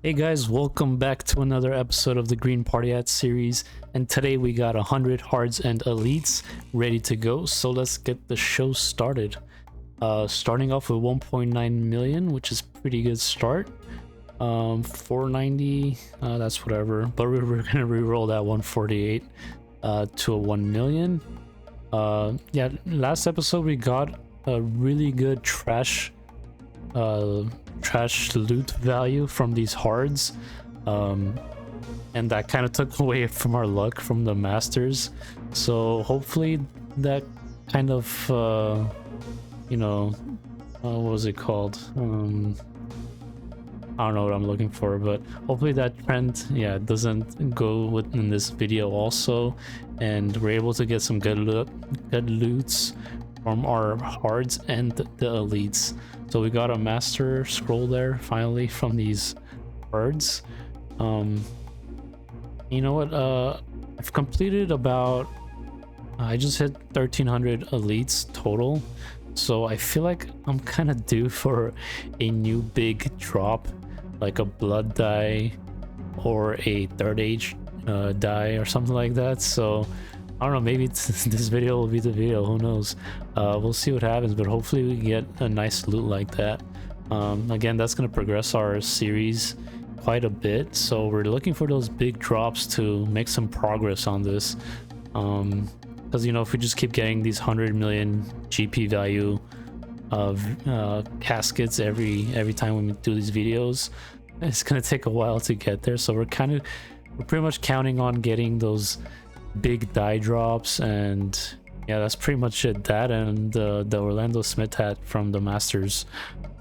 Hey guys, welcome back to another episode of the Green Partyhat series, and today we got 100 hards and elites ready to go, so let's get the show started. Starting off with 1.9 million, which is pretty good start. 490, that's whatever, but we're gonna re-roll that 148 to a 1 million. Yeah, last episode we got a really good trash loot value from these hards, and that kind of took away from our luck from the masters, so hopefully that kind of what was it called, I don't know what I'm looking for, but hopefully that trend doesn't go within this video also, and we're able to get some good loots from our hards and the elites. So we got a master scroll there finally from these birds. You know what, I've completed about, I just hit 1300 elites total, so I feel like I'm kind of due for a new big drop, like a blood dye or a third age dye or something like that. So I don't know, maybe this video will be the video, who knows. We'll see what happens, but hopefully we get a nice loot like that. Again, that's going to progress our series quite a bit, so we're looking for those big drops to make some progress on this, because if we just keep getting these 100 million GP value of caskets every time we do these videos, it's going to take a while to get there. So we're pretty much counting on getting those big die drops, and yeah, that's pretty much it. That and the Orlando Smith hat from the masters.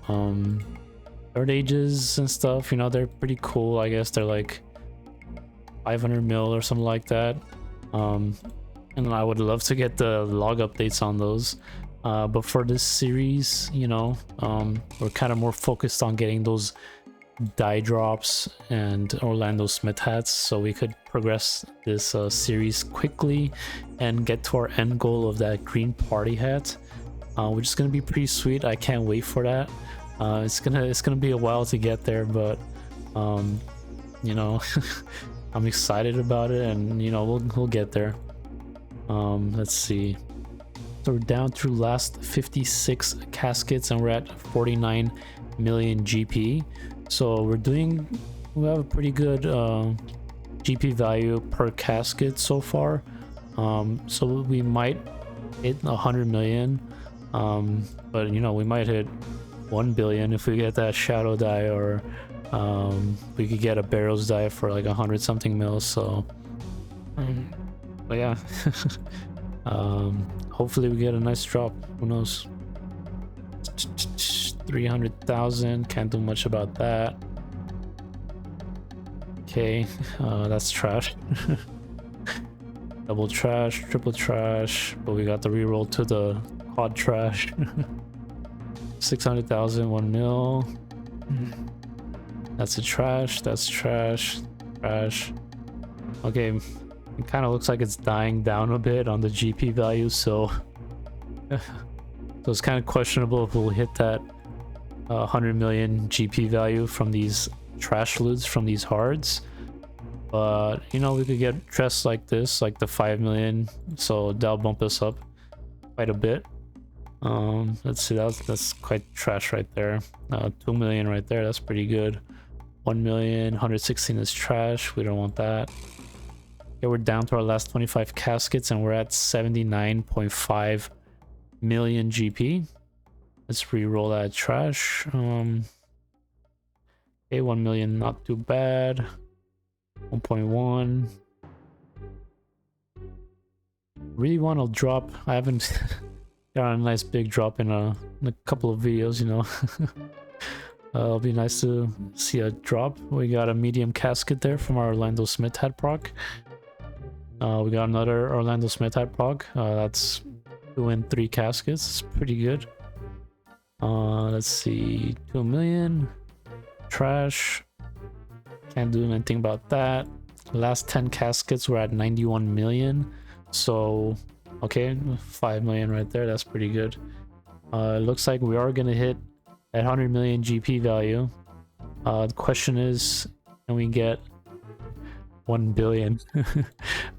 Third ages and stuff, they're pretty cool. I guess they're like 500 mil or something like that, and I would love to get the log updates on those, but for this series, we're kind of more focused on getting those die drops and Orlando Smith hats, so we could progress this series quickly and get to our end goal of that green party hat, which is gonna be pretty sweet. I can't wait for that. It's gonna be a while to get there, but I'm excited about it, and we'll get there. Let's see, so we're down to last 56 caskets and we're at 49 million GP. So we have a pretty good GP value per casket so far, so we might hit 100 million, but we might hit 1 billion if we get that shadow die, or we could get a barrels die for like 100 something mil. So but yeah, hopefully we get a nice drop, who knows. 300,000, can't do much about that. Okay, that's trash. Double trash, triple trash, but we got the reroll to the quad trash. 600,000, 1 mil. That's a trash, that's trash, trash. Okay, it kind of looks like it's dying down a bit on the GP value, so so it's kind of questionable if we'll hit that 100 million GP value from these trash loots from these hards, but we could get chests like this, like the 5 million, so that'll bump us up quite a bit. Let's see, that's quite trash right there. 2 million right there, that's pretty good. 1 million, 116 is trash, we don't want that. Okay, we're down to our last 25 caskets and we're at 79.5 million GP. Let's re-roll that trash. Okay, 1 million, not too bad. 1.1. Really want to drop. I haven't got a nice big drop in a couple of videos, It'll be nice to see a drop. We got a medium casket there from our Orlando Smith hat proc. We got another Orlando Smith hat proc. That's 2 and 3 caskets. It's pretty good. Let's see, 2 million trash, can't do anything about that. Last 10 caskets were at 91 million, so okay, 5 million right there, that's pretty good. It looks like we are gonna hit at 100 million GP value. The question is, can we get 1 billion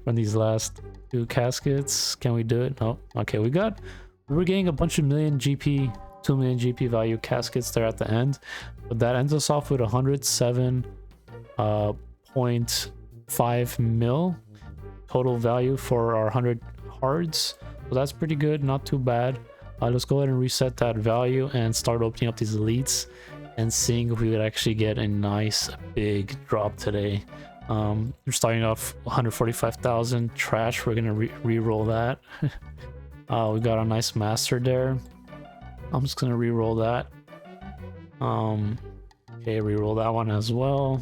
from these last 2 caskets? Can we do it? No. Okay, we were getting a bunch of million GP, 2 million GP value caskets there at the end, but that ends us off with 107.5 mil total value for our 100 hards. So that's pretty good, not too bad. Let's go ahead and reset that value and start opening up these elites and seeing if we would actually get a nice big drop today. We're starting off 145,000 trash. We're gonna re-roll that. We got a nice master there. I'm just gonna re-roll that. Okay, re-roll that one as well.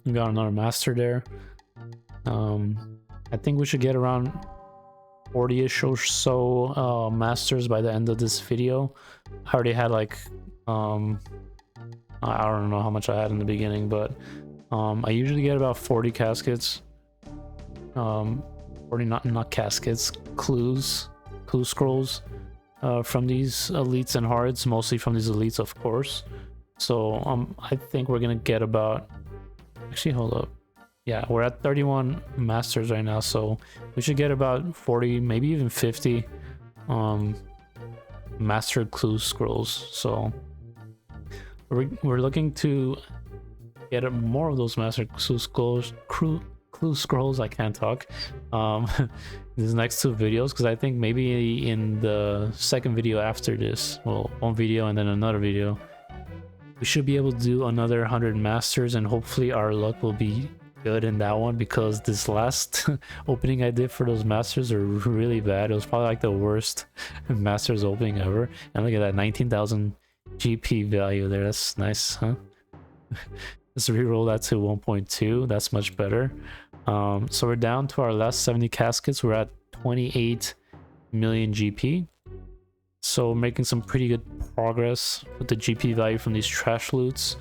We got another master there. I think we should get around 40-ish or so masters by the end of this video. I already had like I don't know how much I had in the beginning, but I usually get about 40 caskets. 40 not caskets, clue scrolls from these elites and hards, mostly from these elites, of course. So I think we're gonna get about, actually hold up, yeah, we're at 31 masters right now, so we should get about 40, maybe even 50 mastered clue scrolls. So we're looking to get more of those mastered clue scrolls. I can't talk. These next 2 videos, because I think maybe in the second video after this, well, one video and then another video, we should be able to do another 100 masters, and hopefully our luck will be good in that one, because this last opening I did for those masters are really bad. It was probably like the worst masters opening ever. And look at that, 19,000 GP value there. That's nice, huh? Let's reroll that to 1.2. That's much better. So we're down to our last 70 caskets. We're at 28 million GP. So making some pretty good progress with the GP value from these trash loots.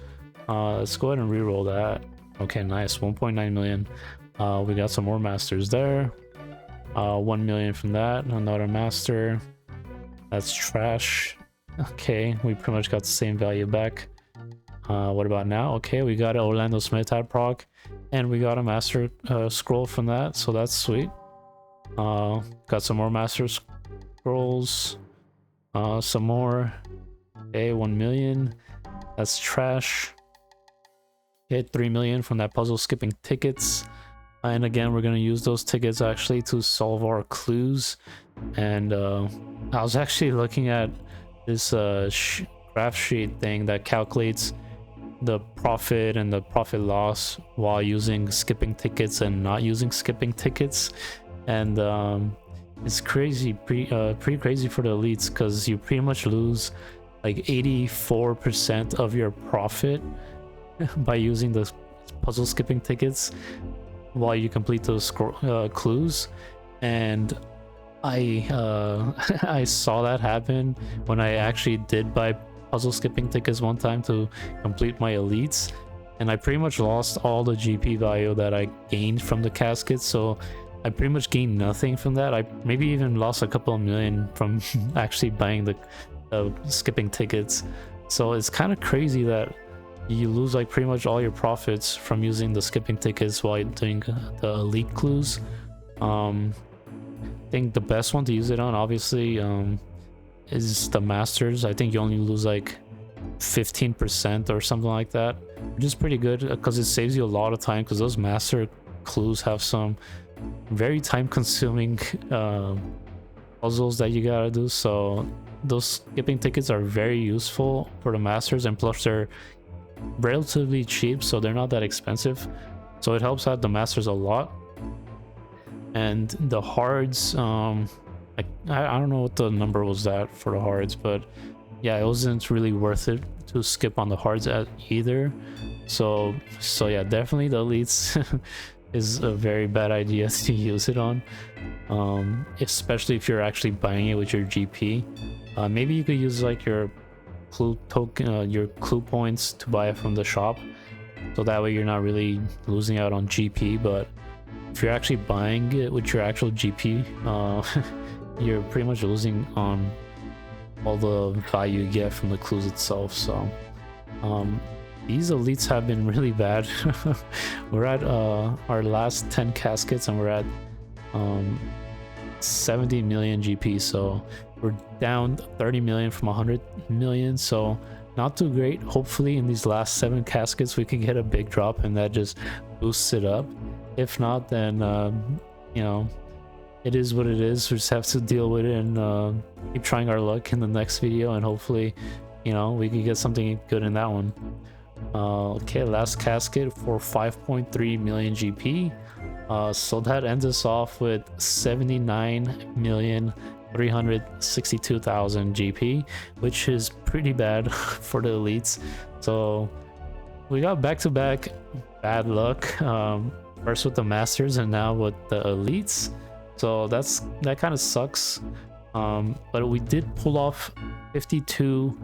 Let's go ahead and reroll that. Okay, nice. 1.9 million. We got some more masters there. 1 million from that. Another master. That's trash. Okay, we pretty much got the same value back. What about now? Okay, we got an Orlando Smith hat proc, and we got a master scroll from that, so that's sweet. Got some more master scrolls. Some more. Okay, 1 million. That's trash. Okay, 3 million from that puzzle skipping tickets. And again, we're going to use those tickets actually to solve our clues. And I was actually looking at this graph sheet thing that calculates the profit and the profit loss while using skipping tickets and not using skipping tickets. And it's crazy, pretty crazy for the elites, because you pretty much lose like 84% of your profit by using the puzzle skipping tickets while you complete those clues. And I I saw that happen when I actually did buy puzzle skipping tickets one time to complete my elites, and I pretty much lost all the GP value that I gained from the caskets. So I pretty much gained nothing from that. I maybe even lost a couple of million from actually buying the skipping tickets. So it's kind of crazy that you lose like pretty much all your profits from using the skipping tickets while you're doing the elite clues. I think the best one to use it on, obviously, is the masters. I think you only lose like 15% or something like that, which is pretty good because it saves you a lot of time, because those master clues have some very time-consuming puzzles that you gotta do. So those skipping tickets are very useful for the masters, and plus they're relatively cheap, so they're not that expensive, so it helps out the masters a lot. And the hards, I don't know what the number was that for the hards, but yeah, it wasn't really worth it to skip on the hards either. So yeah, definitely the elites is a very bad idea to use it on, especially if you're actually buying it with your GP. Maybe you could use like your clue token, your clue points to buy it from the shop, so that way you're not really losing out on GP. But if you're actually buying it with your actual GP, you're pretty much losing on all the value you get from the clues itself. So these elites have been really bad. We're at our last 10 caskets and we're at 70 million GP, so we're down 30 million from 100 million, so not too great. Hopefully in these last 7 caskets we can get a big drop and that just boosts it up. If not, then you know, it is what it is. We just have to deal with it and keep trying our luck in the next video, and hopefully, you know, we can get something good in that one. Okay, last casket for 5.3 million GP. So that ends us off with 79,362,000 GP, which is pretty bad for the elites. So we got back-to-back bad luck, first with the masters and now with the elites. So that kind of sucks. But we did pull off 52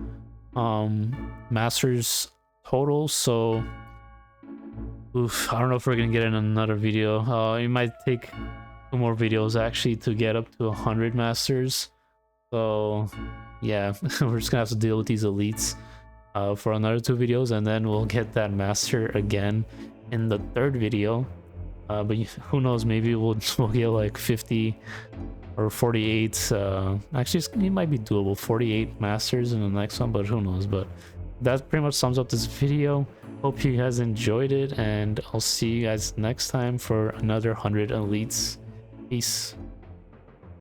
masters total, so oof, I don't know if we're gonna get in another video. It might take 2 more videos actually to get up to 100 masters. So yeah, we're just gonna have to deal with these elites for another 2 videos, and then we'll get that master again in the 3rd video. But who knows, maybe we'll get like 50 or 48. Actually, it might be doable, 48 masters in the next one, but who knows. But that pretty much sums up this video. Hope you guys enjoyed it, and I'll see you guys next time for another 100 elites. Peace.